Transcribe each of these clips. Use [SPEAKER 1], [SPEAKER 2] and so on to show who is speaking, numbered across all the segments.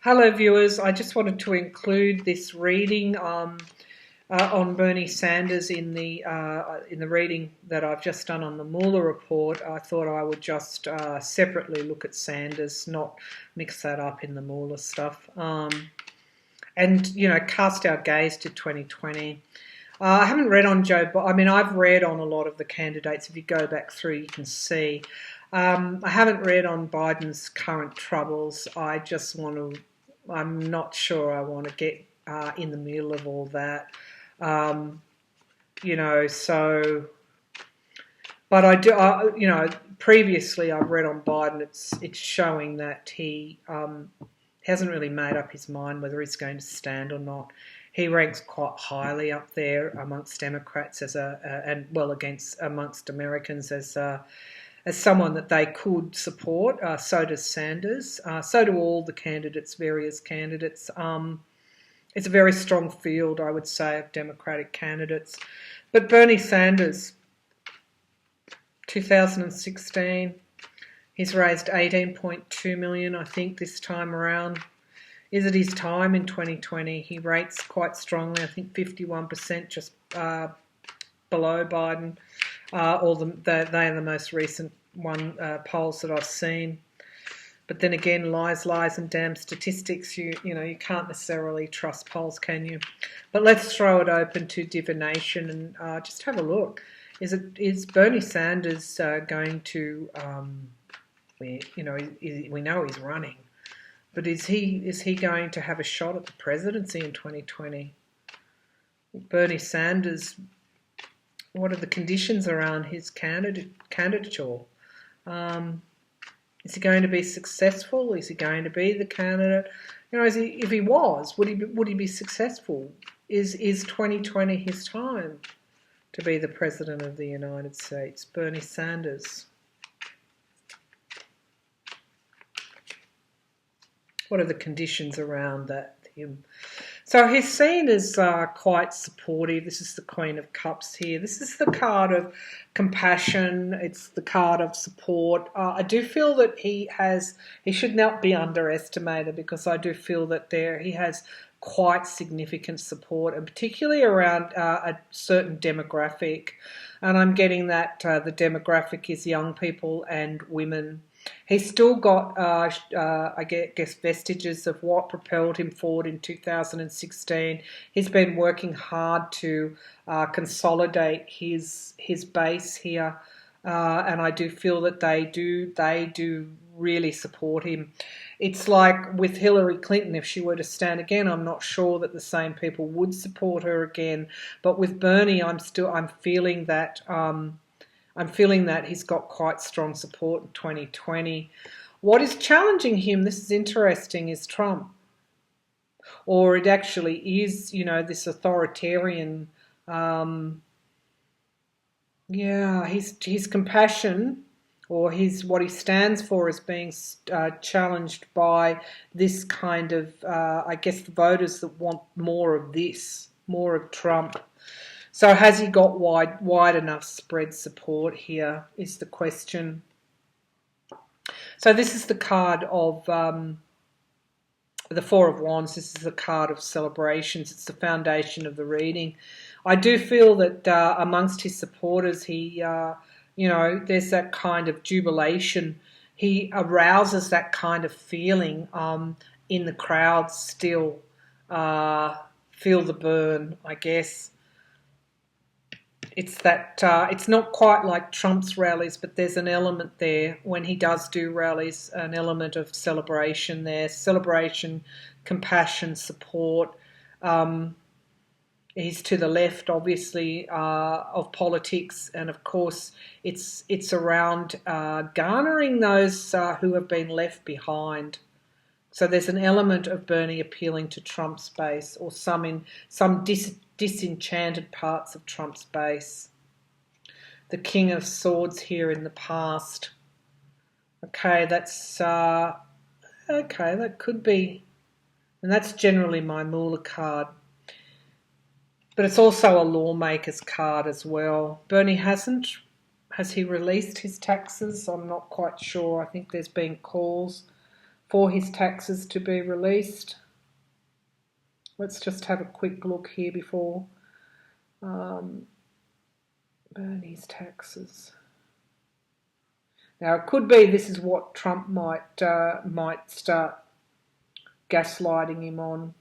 [SPEAKER 1] Hello viewers, I just wanted to include this reading on Bernie Sanders in the reading that I've just done on the Mueller report. I thought I would just separately look at Sanders, not mix that up in the Mueller stuff, and cast our gaze to 2020. I haven't read on Joe, but I mean I've read on a lot of the candidates. If you go back through, you can see. I haven't read on Biden's current troubles. I'm not sure I want to get in the middle of all that. But I do, previously I've read on Biden, it's showing that he hasn't really made up his mind whether he's going to stand or not. He ranks quite highly up there amongst Democrats amongst Americans as someone that they could support. So does Sanders. So do all the candidates, various candidates. It's a very strong field, I would say, of Democratic candidates. But Bernie Sanders, 2016, he's raised $18.2 million, I think, this time around. Is it his time in 2020? He rates quite strongly, I think 51%, just below Biden. They are the most recent polls that I've seen. But then again, lies, and damn statistics. You can't necessarily trust polls, can you? But let's throw it open to divination and just have a look. Is Bernie Sanders going to? We know he's running, but is he going to have a shot at the presidency in 2020? Bernie Sanders. What are the conditions around his candidature? Is he going to be successful? Is he going to be the candidate? If he was, would he be successful? Is 2020 his time to be the president of the United States? Bernie Sanders. What are the conditions around that? So he's seen as quite supportive. This is the Queen of Cups here. This is the card of compassion. It's the card of support. I do feel that he should not be underestimated, because I do feel that he has quite significant support, and particularly around a certain demographic. And I'm getting that the demographic is young people and women. He's still got, I guess, vestiges of what propelled him forward in 2016. He's been working hard to consolidate his base here, and I do feel that they do really support him. It's like with Hillary Clinton, if she were to stand again, I'm not sure that the same people would support her again. But with Bernie, I'm feeling that. I'm feeling that he's got quite strong support in 2020. What is challenging him, this is interesting, is Trump. Or it actually is, this authoritarian, his compassion, or what he stands for, is being challenged by this kind of, I guess, the voters that want more of this, more of Trump. So has he got wide enough spread support here, is the question. So this is the card of the Four of Wands. This is the card of celebrations. It's the foundation of the reading. I do feel that amongst his supporters, there's that kind of jubilation. He arouses that kind of feeling in the crowd still. Feel the burn, I guess. It's that it's not quite like Trump's rallies, but there's an element there when he does do rallies, an element of celebration there. Celebration, compassion, support. He's to the left, obviously, of politics, and of course it's around garnering those who have been left behind. So there's an element of Bernie appealing to Trump's base, or some disenchanted parts of Trump's base. The King of Swords here in the past. Okay, that could be, and that's generally my Mueller card. But it's also a lawmaker's card as well. Bernie hasn't. Has he released his taxes? I'm not quite sure. I think there's been calls for his taxes to be released. Let's just have a quick look here before Bernie's taxes. Now, it could be this is what Trump might start gaslighting him on.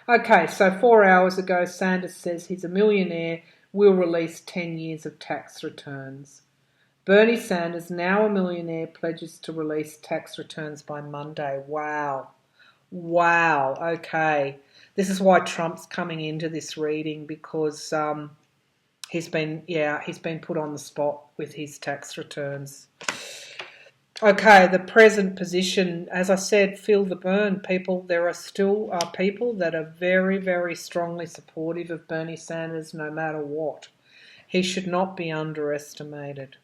[SPEAKER 1] Okay, so 4 hours ago, Sanders says he's a millionaire, will release 10 years of tax returns. Bernie Sanders, now a millionaire, pledges to release tax returns by Monday. Wow. Wow, okay. This is why Trump's coming into this reading, because he's been put on the spot with his tax returns. Okay, the present position, as I said, feel the burn, people. There are still people that are very, very strongly supportive of Bernie Sanders no matter what. He should not be underestimated.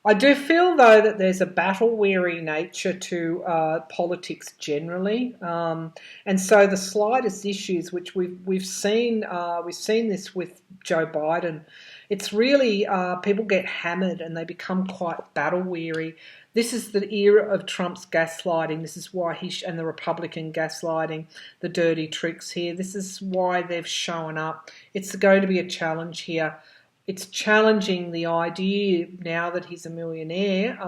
[SPEAKER 1] I do feel, though, that there's a battle-weary nature to politics generally, and so the slightest issues, which we've seen this with Joe Biden. It's really people get hammered and they become quite battle-weary. This is the era of Trump's gaslighting. This is why and the Republican gaslighting, the dirty tricks here. This is why they've shown up. It's going to be a challenge here. It's challenging the idea, now that he's a millionaire,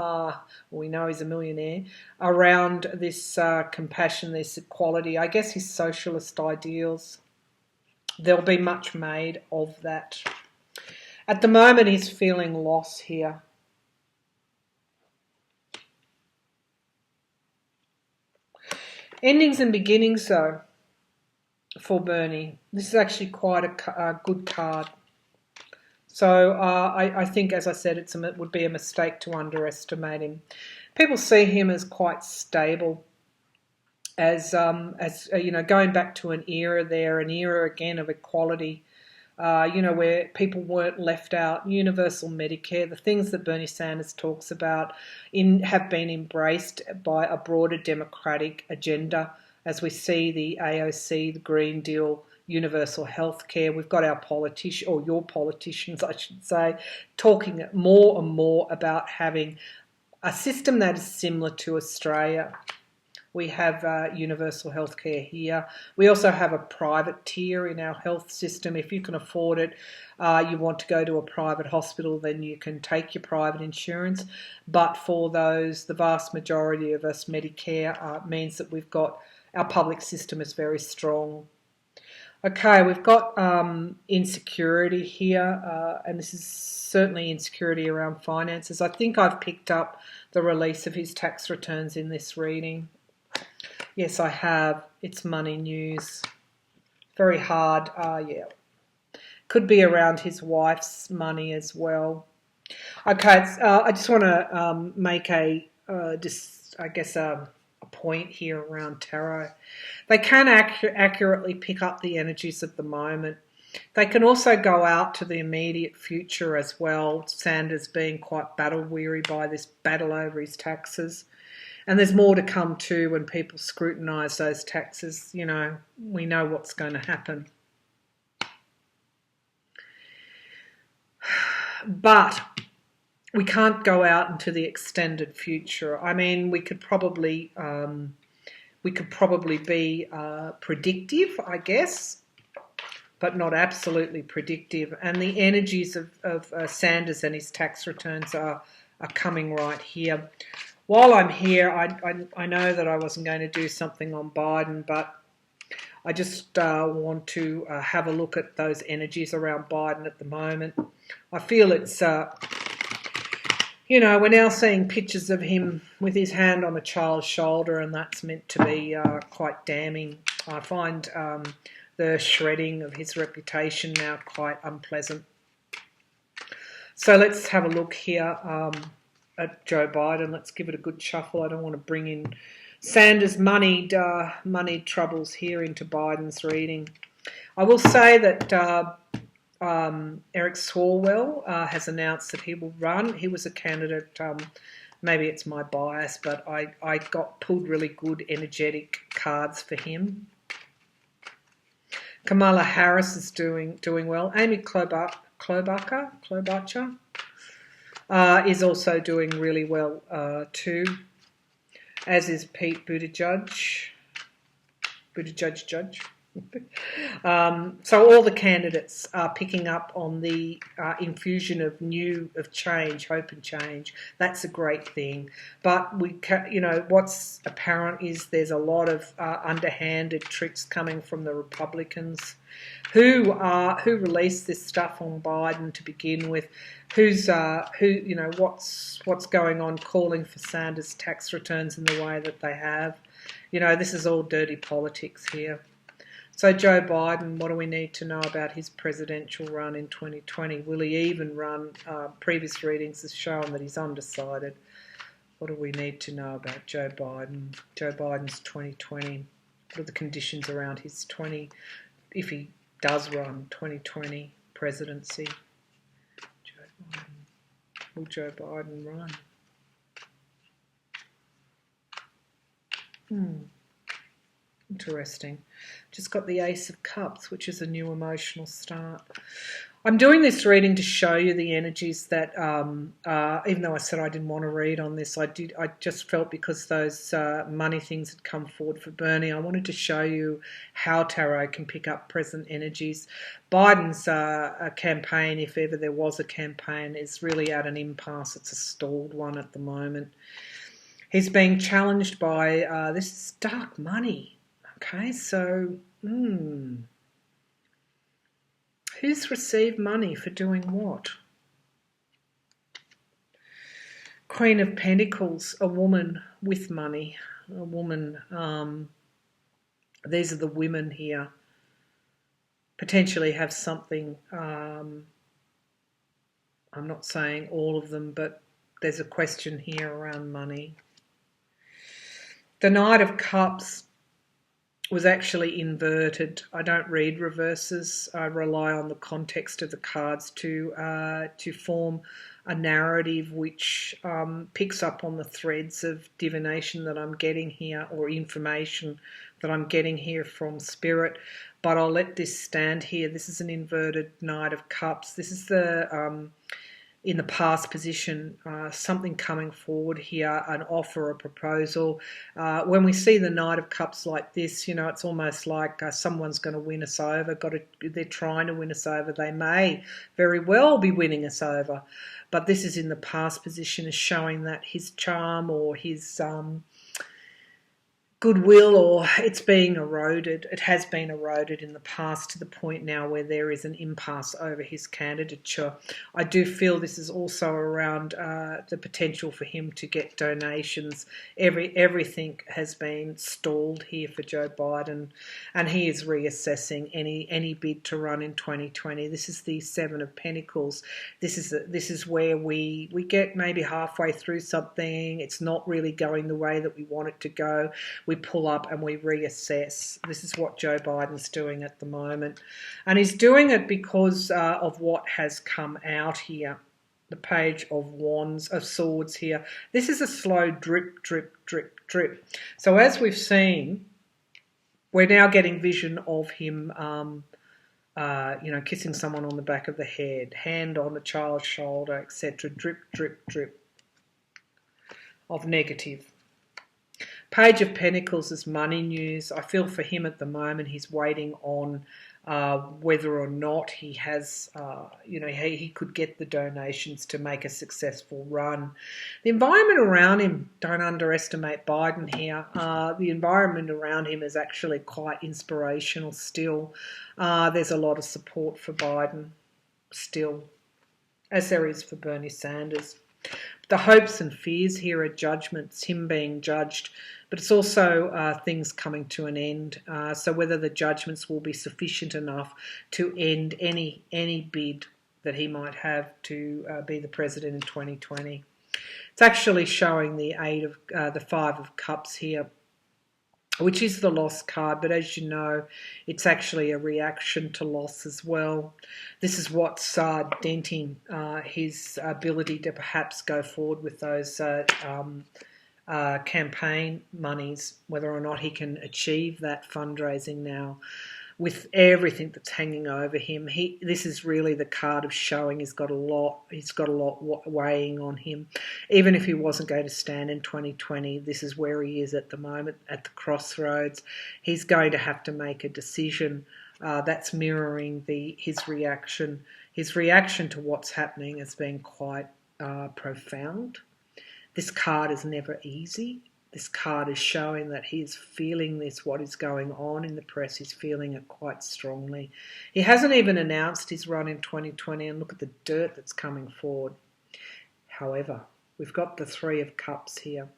[SPEAKER 1] we know he's a millionaire, around this compassion, this equality, I guess his socialist ideals. There'll be much made of that. At the moment, he's feeling loss here. Endings and beginnings, though, for Bernie. This is actually quite a good card. So I think, as I said, it would be a mistake to underestimate him. People see him as quite stable, as going back to an era again of equality, where people weren't left out. Universal Medicare, the things that Bernie Sanders talks about, have been embraced by a broader democratic agenda, as we see the AOC, the Green Deal, universal health care. We've got our politicians, or your politicians, I should say, talking more and more about having a system that is similar to Australia. We have universal health care here. We also have a private tier in our health system. If you can afford it, you want to go to a private hospital, then you can take your private insurance. But for those, the vast majority of us, Medicare means that we've got, our public system is very strong. Okay, we've got insecurity here, and this is certainly insecurity around finances. I think I've picked up the release of his tax returns in this reading. Yes, I have. It's money news. Very hard. Yeah. Could be around his wife's money as well. Okay, I just want to make a point here around tarot. They can accurately pick up the energies of the moment. They can also go out to the immediate future as well, Sanders being quite battle-weary by this battle over his taxes. And there's more to come too when people scrutinise those taxes. You know, we know what's going to happen. But we can't go out into the extended future. I mean, we could probably be predictive, I guess, but not absolutely predictive. And the energies of Sanders and his tax returns are coming right here. While I'm here, I know that I wasn't going to do something on Biden, but I just want to have a look at those energies around Biden at the moment. I feel it's, we're now seeing pictures of him with his hand on a child's shoulder, and that's meant to be quite damning. I find the shredding of his reputation now quite unpleasant. So let's have a look here at Joe Biden. Let's give it a good shuffle. I don't want to bring in Sanders' money troubles here into Biden's reading. I will say that Eric Swalwell has announced that he will run. He was a candidate. Maybe it's my bias, but I got pulled really good energetic cards for him. Kamala Harris is doing well. Amy Klobuchar is also doing really well too. as is Pete Buttigieg. Judge. So all the candidates are picking up on the infusion of change, hope and change. That's a great thing. But what's apparent is there's a lot of underhanded tricks coming from the Republicans, who released this stuff on Biden to begin with. What's going on, calling for Sanders' tax returns in the way that they have. This is all dirty politics here. So Joe Biden, what do we need to know about his presidential run in 2020? Will he even run? Previous readings have shown that he's undecided. What do we need to know about Joe Biden? Joe Biden's 2020. What are the conditions around his if he does run 2020 presidency? Joe Biden. Will Joe Biden run? Interesting. Just got the Ace of Cups, which is a new emotional start. I'm doing this reading to show you the energies that, even though I said I didn't want to read on this, I just felt because those money things had come forward for Bernie, I wanted to show you how tarot can pick up present energies. Biden's campaign, if ever there was a campaign, is really at an impasse. It's a stalled one at the moment. He's being challenged by this is dark money. Okay, so who's received money for doing what? Queen of Pentacles, a woman with money, a woman. These are the women here. Potentially have something. I'm not saying all of them, but there's a question here around money. The Knight of Cups was actually inverted. I don't read reverses. I rely on the context of the cards to form a narrative which picks up on the threads of divination that I'm getting here, or information that I'm getting here from Spirit. But I'll let this stand here. This is an inverted Knight of Cups. This is the in the past position, something coming forward here, an offer, a proposal. When we see the Knight of Cups like this, it's almost like someone's going to win us over. They're trying to win us over. They may very well be winning us over. But this is in the past position, is showing that his charm or his goodwill, or it's being eroded. It has been eroded in the past to the point now where there is an impasse over his candidature. I do feel this is also around the potential for him to get donations. Everything has been stalled here for Joe Biden, and he is reassessing any bid to run in 2020. This is the Seven of Pentacles. This is where we get maybe halfway through something. It's not really going the way that we want it to go. We pull up and we reassess. This is what Joe Biden's doing at the moment. And he's doing it because of what has come out here. The Page of Swords here. This is a slow drip, drip, drip, drip. So as we've seen, we're now getting vision of him, kissing someone on the back of the head, hand on a child's shoulder, etc. Drip, drip, drip of negative. Page of Pentacles is money news. I feel for him at the moment he's waiting on whether or not he has, he could get the donations to make a successful run. The environment around him, don't underestimate Biden here. The environment around him is actually quite inspirational still. There's a lot of support for Biden still, as there is for Bernie Sanders. The hopes and fears here are judgments, him being judged, but it's also things coming to an end. So whether the judgments will be sufficient enough to end any bid that he might have to be the president in 2020. It's actually showing the the Five of Cups here, which is the loss card, but as you know, it's actually a reaction to loss as well. This is what's denting his ability to perhaps go forward with those campaign monies, whether or not he can achieve that fundraising now. with everything that's hanging over him. This is really the card of showing he's got a lot weighing on him. Even if he wasn't going to stand in 2020, this is where he is at the moment, at the crossroads. He's going to have to make a decision that's mirroring his reaction. His reaction to what's happening has been quite profound. This card is never easy. This card is showing that he is feeling this, what is going on in the press. He's feeling it quite strongly. He hasn't even announced his run in 2020, and look at the dirt that's coming forward. However, we've got the Three of Cups here.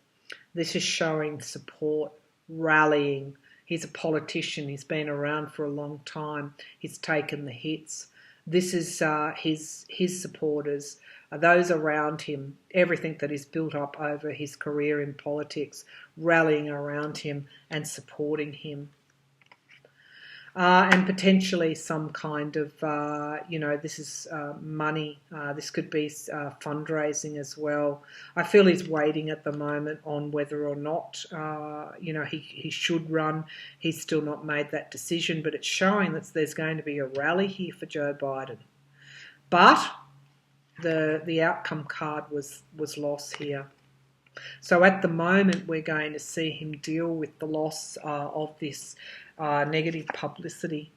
[SPEAKER 1] This is showing support, rallying. He's a politician. He's been around for a long time. He's taken the hits. This is his supporters, those around him, everything that is built up over his career in politics, rallying around him and supporting him. And potentially some kind of, this is money. This could be fundraising as well. I feel he's waiting at the moment on whether or not, he should run. He's still not made that decision, but it's showing that there's going to be a rally here for Joe Biden. But the outcome card was loss here. So at the moment, we're going to see him deal with the loss of this negative publicity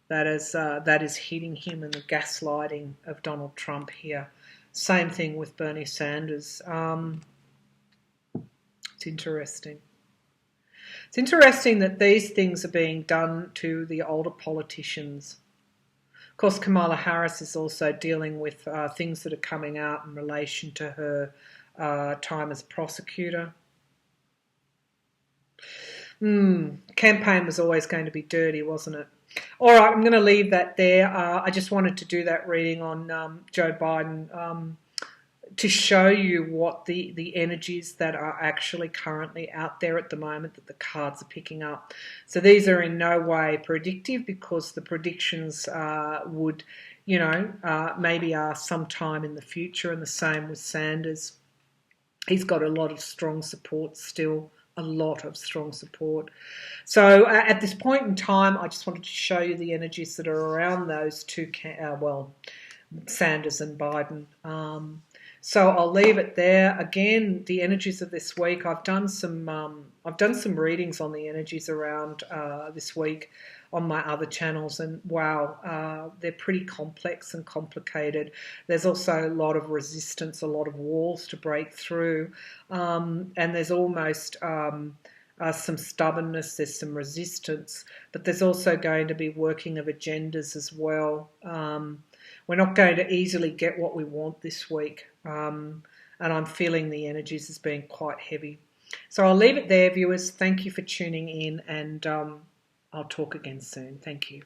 [SPEAKER 1] that is hitting him, and the gaslighting of Donald Trump here. Same thing with Bernie Sanders. It's interesting. It's interesting that these things are being done to the older politicians. Of course, Kamala Harris is also dealing with things that are coming out in relation to her time as prosecutor. Campaign was always going to be dirty, wasn't it? All right, I'm going to leave that there. I just wanted to do that reading on Joe Biden to show you what the energies that are actually currently out there at the moment that the cards are picking up. So these are in no way predictive, because the predictions would, maybe are sometime in the future, and the same with Sanders. He's got a lot of strong support still, a lot of strong support. So at this point in time, I just wanted to show you the energies that are around those two, Sanders and Biden. So I'll leave it there. Again, the energies of this week. I've done some readings on the energies around this week on my other channels, and wow, they're pretty complex and complicated. There's also a lot of resistance, a lot of walls to break through, and there's almost some stubbornness, there's some resistance, but there's also going to be working of agendas as well. We're not going to easily get what we want this week, and I'm feeling the energies as being quite heavy. So I'll leave it there, viewers. Thank you for tuning in, and I'll talk again soon. Thank you.